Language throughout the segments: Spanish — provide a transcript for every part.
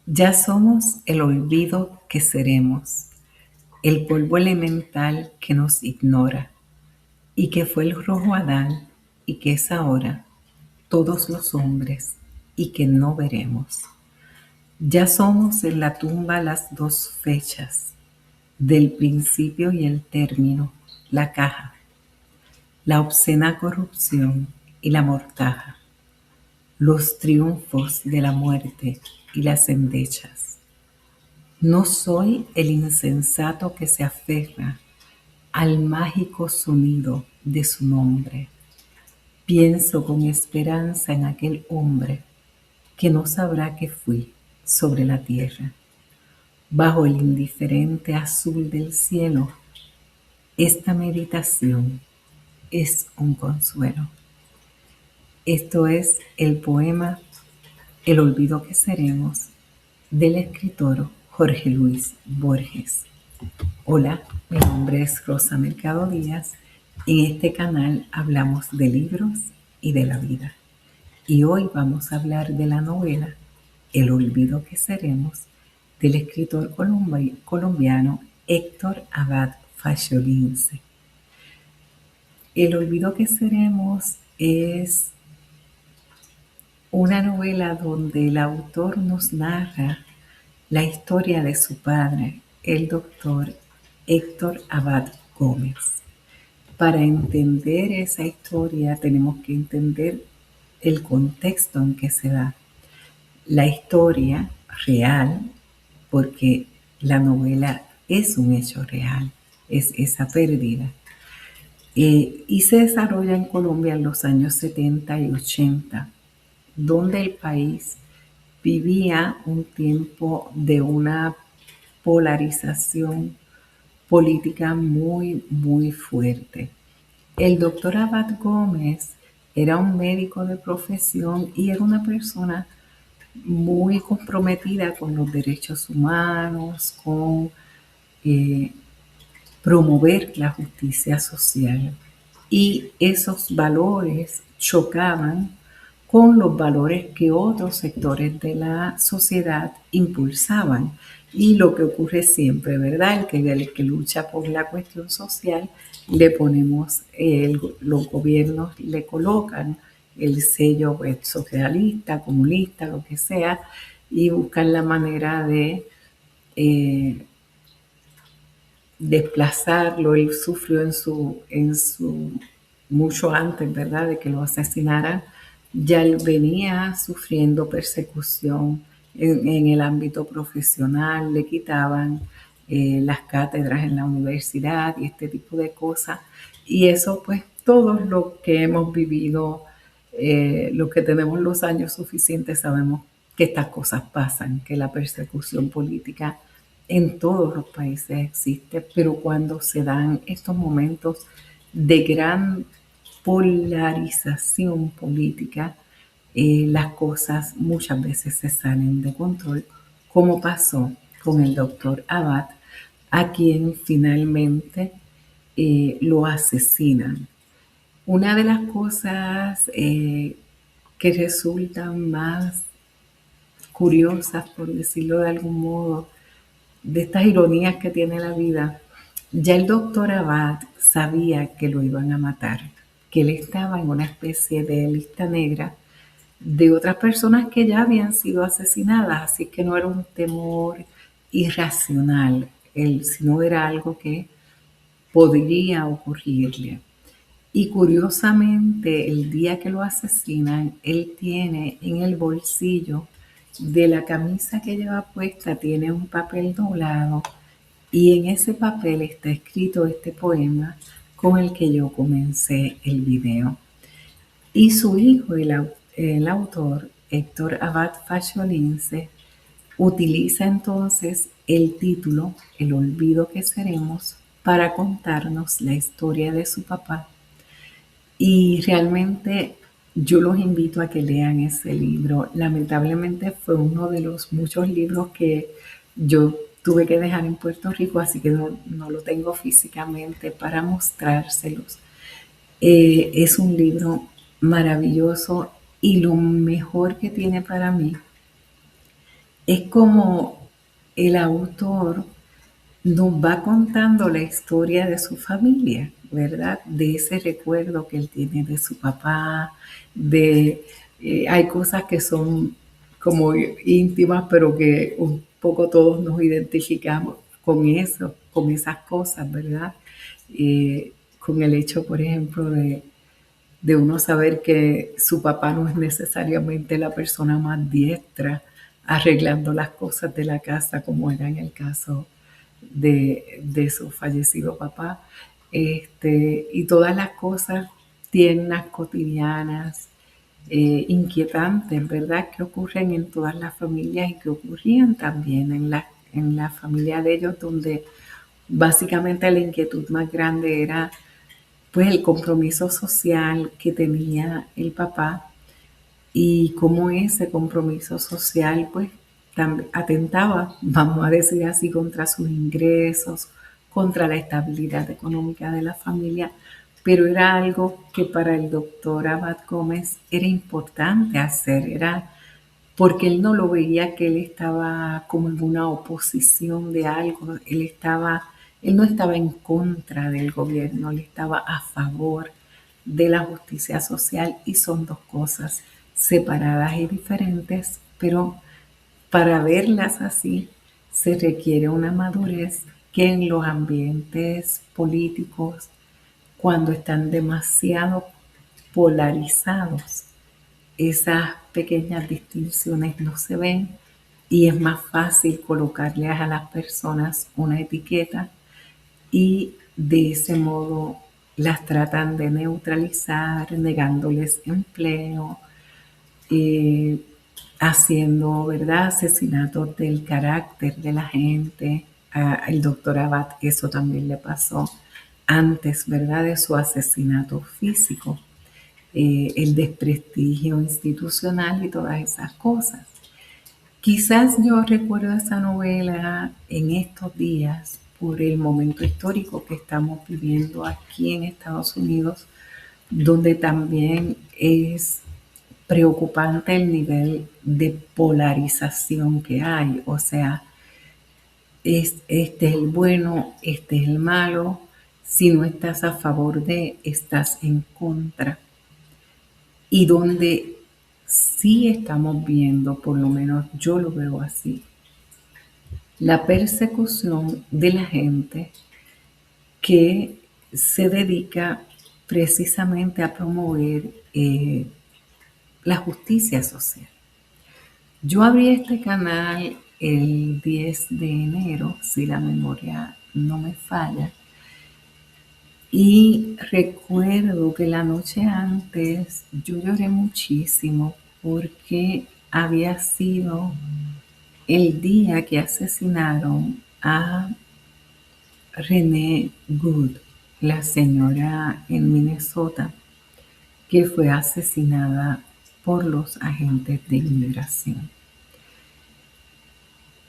Ya somos el olvido que seremos, el polvo elemental que nos ignora, y que fue el rojo Adán, y que es ahora todos los hombres, y que no veremos. Ya somos en la tumba las dos fechas, del principio y el término, la caja, la obscena corrupción y la mortaja, los triunfos de la muerte y las endechas. No soy el insensato que se aferra al mágico sonido de su nombre. Pienso con esperanza en aquel hombre que no sabrá que fui sobre la tierra. Bajo el indiferente azul del cielo, esta meditación es un consuelo. Esto es el poema El olvido que seremos del escritor Jorge Luis Borges. Hola, mi nombre es Rosa Mercado Díaz. En este canal hablamos de libros y de la vida. Y hoy vamos a hablar de la novela El olvido que seremos del escritor colombiano Héctor Abad Fasciolince. El olvido que seremos es una novela donde el autor nos narra la historia de su padre, el doctor Héctor Abad Gómez. Para entender esa historia tenemos que entender el contexto en que se da. La historia real, porque la novela es un hecho real, es esa pérdida. Y se desarrolla en Colombia en los años 70 y 80, donde el país vivía un tiempo de una polarización política muy, muy fuerte. El doctor Abad Gómez era un médico de profesión y era una persona muy comprometida con los derechos humanos, con eh, promover la justicia social. Y esos valores chocaban con los valores que otros sectores de la sociedad impulsaban. Y lo que ocurre siempre, ¿verdad? El que lucha por la cuestión social, le ponemos, los gobiernos le colocan el sello pues, socialista, comunista, lo que sea, y buscan la manera de eh, desplazarlo. Él sufrió mucho antes, ¿verdad?, de que lo asesinaran. Ya él venía sufriendo persecución en el ámbito profesional, le quitaban las cátedras en la universidad y este tipo de cosas. Y eso, pues, todos los que hemos vivido, los que tenemos los años suficientes, sabemos que estas cosas pasan, que la persecución política en todos los países existe, pero cuando se dan estos momentos de gran polarización política, las cosas muchas veces se salen de control, como pasó con el doctor Abad, a quien finalmente lo asesinan. Una de las cosas que resultan más curiosas, por decirlo de algún modo, de estas ironías que tiene la vida, ya el doctor Abad sabía que lo iban a matar, que él estaba en una especie de lista negra de otras personas que ya habían sido asesinadas, así que no era un temor irracional, sino era algo que podría ocurrirle. Y curiosamente, el día que lo asesinan, él tiene en el bolsillo de la camisa que lleva puesta, tiene un papel doblado y en ese papel está escrito este poema con el que yo comencé el video. Y su hijo, el autor, Héctor Abad Fasciolince, utiliza entonces el título El olvido que seremos para contarnos la historia de su papá. Y realmente yo los invito a que lean ese libro. Lamentablemente fue uno de los muchos libros que yo tuve que dejar en Puerto Rico, así que no lo tengo físicamente para mostrárselos. Es un libro maravilloso y lo mejor que tiene para mí Es como el autor nos va contando la historia de su familia, ¿verdad? De ese recuerdo que él tiene de su papá, hay cosas que son como íntimas, pero que un poco todos nos identificamos con eso, con esas cosas, ¿verdad? Con el hecho, por ejemplo, de uno saber que su papá no es necesariamente la persona más diestra arreglando las cosas de la casa, como era en el caso de su fallecido papá. Y todas las cosas tiernas, cotidianas, inquietantes, ¿verdad? Que ocurren en todas las familias y que ocurrían también en la familia de ellos, donde básicamente la inquietud más grande era pues el compromiso social que tenía el papá y cómo ese compromiso social pues atentaba, vamos a decir así, contra sus ingresos, contra la estabilidad económica de la familia, pero era algo que para el doctor Abad Gómez era importante hacer, era porque él no lo veía que él estaba como en una oposición de algo, él no estaba en contra del gobierno, él estaba a favor de la justicia social y son dos cosas separadas y diferentes, pero para verlas así se requiere una madurez que en los ambientes políticos, cuando están demasiado polarizados, esas pequeñas distinciones no se ven y es más fácil colocarles a las personas una etiqueta y de ese modo las tratan de neutralizar, negándoles empleo, eh, haciendo, ¿verdad?, asesinatos del carácter de la gente. Al doctor Abad eso también le pasó antes, ¿verdad?, de su asesinato físico, el desprestigio institucional y todas esas cosas. Quizás yo recuerdo esa novela en estos días por el momento histórico que estamos viviendo aquí en Estados Unidos, donde también es preocupante el nivel de polarización que hay. O sea, este es el bueno, este es el malo. Si no estás a favor de, estás en contra. Y donde sí estamos viendo, por lo menos yo lo veo así, la persecución de la gente que se dedica precisamente a promover la justicia social. Yo abrí este canal el 10 de enero, si la memoria no me falla, y recuerdo que la noche antes yo lloré muchísimo porque había sido el día que asesinaron a Renee Good, la señora en Minnesota, que fue asesinada por los agentes de inmigración.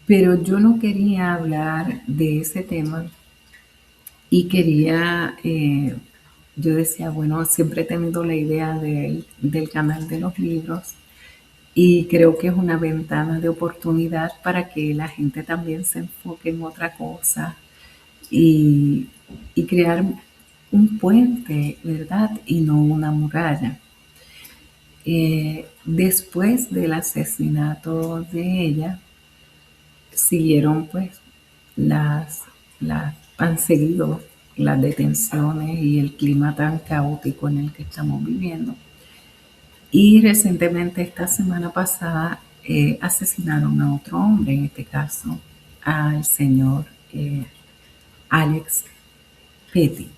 Pero yo no quería hablar de ese tema y yo decía, bueno, siempre he tenido la idea del canal de los libros y creo que es una ventana de oportunidad para que la gente también se enfoque en otra cosa y, y crear un puente, ¿verdad? Y no una muralla. Después del asesinato de ella, siguieron pues las, han seguido las detenciones y el clima tan caótico en el que estamos viviendo. Y recientemente, esta semana pasada, asesinaron a otro hombre, en este caso al señor Alex Petty.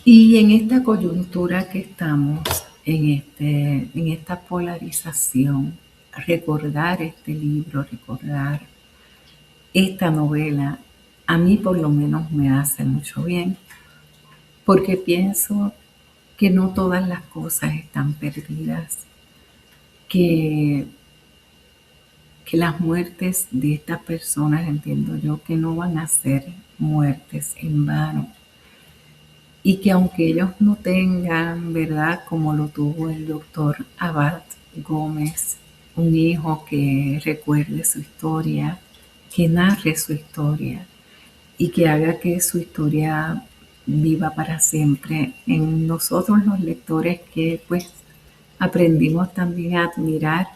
Y en esta coyuntura que estamos, en esta polarización, recordar este libro, recordar esta novela, a mí por lo menos me hace mucho bien, porque pienso que no todas las cosas están perdidas, que, que las muertes de estas personas, entiendo yo, que no van a ser muertes en vano, y que aunque ellos no tengan, ¿verdad?, como lo tuvo el doctor Abad Gómez, un hijo que recuerde su historia, que narre su historia y que haga que su historia viva para siempre en nosotros los lectores que pues aprendimos también a admirar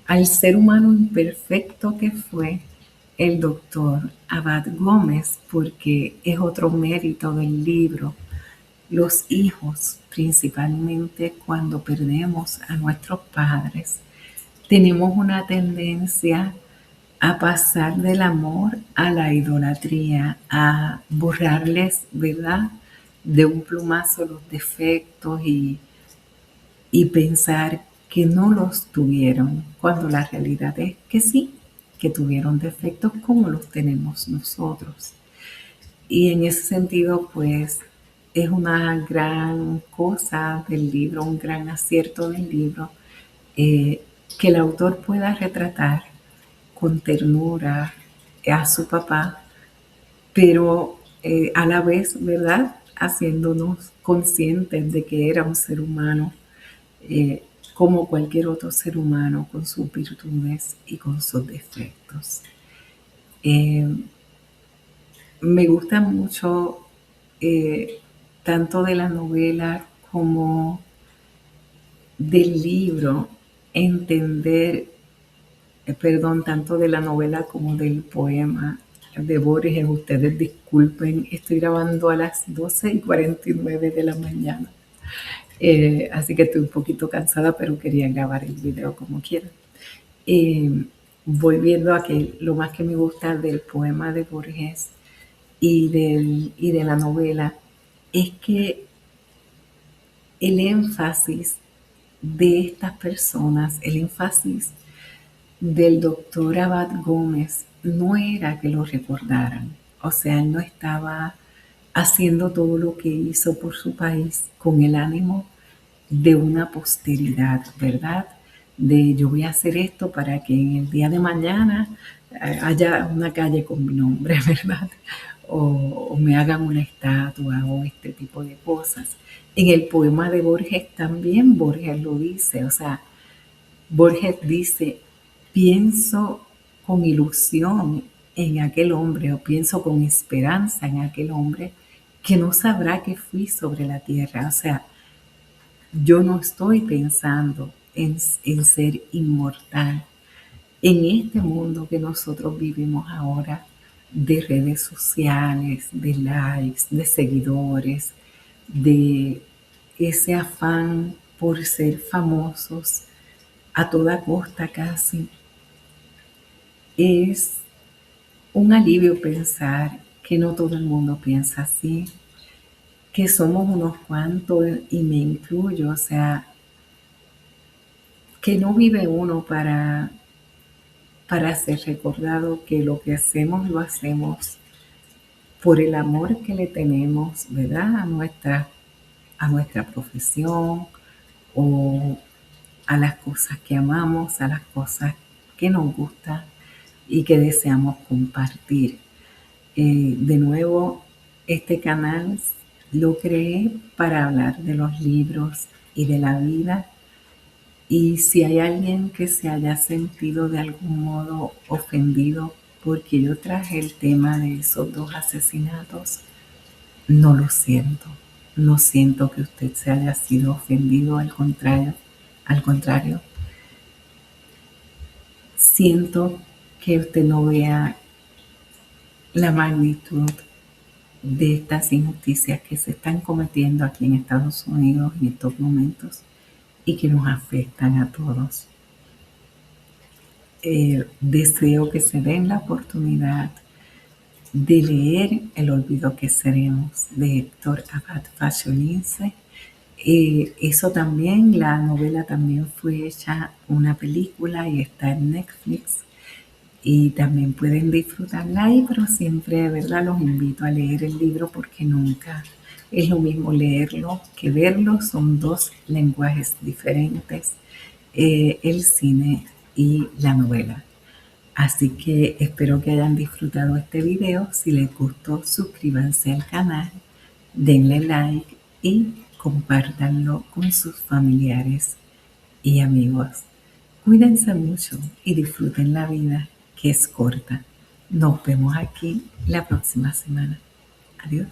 al ser humano imperfecto que fue el doctor Abad Gómez, porque es otro mérito del libro. Los hijos, principalmente cuando perdemos a nuestros padres, tenemos una tendencia a pasar del amor a la idolatría, a borrarles, ¿verdad? De un plumazo los defectos y pensar que no los tuvieron, cuando la realidad es que sí, que tuvieron defectos como los tenemos nosotros. Y en ese sentido, pues, es una gran cosa del libro, un gran acierto del libro, eh, que el autor pueda retratar con ternura a su papá, pero a la vez, ¿verdad? Haciéndonos conscientes de que era un ser humano eh, como cualquier otro ser humano, con sus virtudes y con sus defectos. Eh, Me gusta mucho tanto de la novela como del libro entender, perdón, tanto de la novela como del poema de Borges. Ustedes disculpen, estoy grabando a las 12:49 de la mañana. Así que estoy un poquito cansada, pero quería grabar el video como quiera. Eh, Voy viendo a que lo más que me gusta del poema de Borges y de la novela es que el énfasis de estas personas, el énfasis del doctor Abad Gómez no era que lo recordaran. O sea, él no estaba haciendo todo lo que hizo por su país con el ánimo de una posteridad, ¿verdad? De yo voy a hacer esto para que en el día de mañana haya una calle con mi nombre, ¿verdad? O me hagan una estatua o este tipo de cosas. En el poema de Borges también Borges lo dice, o sea, Borges dice, pienso con ilusión en aquel hombre o pienso con esperanza en aquel hombre que no sabrá que fui sobre la tierra. O sea, yo no estoy pensando en ser inmortal. En este mundo que nosotros vivimos ahora, de redes sociales, de likes, de seguidores, de ese afán por ser famosos a toda costa casi, es un alivio pensar que no todo el mundo piensa así, que somos unos cuantos y me incluyo, o sea, que no vive uno para ser recordado, que lo que hacemos lo hacemos por el amor que le tenemos, ¿verdad? A nuestra profesión o a las cosas que amamos, a las cosas que nos gustan y que deseamos compartir. De nuevo, este canal lo creé para hablar de los libros y de la vida. Y si hay alguien que se haya sentido de algún modo ofendido porque yo traje el tema de esos dos asesinatos, no lo siento. No siento que usted se haya sido ofendido, al contrario, siento que usted no vea la magnitud de estas injusticias que se están cometiendo aquí en Estados Unidos en estos momentos y que nos afectan a todos. Deseo que se den la oportunidad de leer El olvido que seremos de Héctor Abad Faciolince. Eso también, la novela también fue hecha una película y está en Netflix y también pueden disfrutarla ahí, pero siempre, ¿verdad? Los invito a leer el libro porque nunca es lo mismo leerlo que verlo, son dos lenguajes diferentes, el cine y la novela. Así que espero que hayan disfrutado este video. Si les gustó, suscríbanse al canal, denle like y compártanlo con sus familiares y amigos. Cuídense mucho y disfruten la vida, que es corta. Nos vemos aquí la próxima semana. Adiós.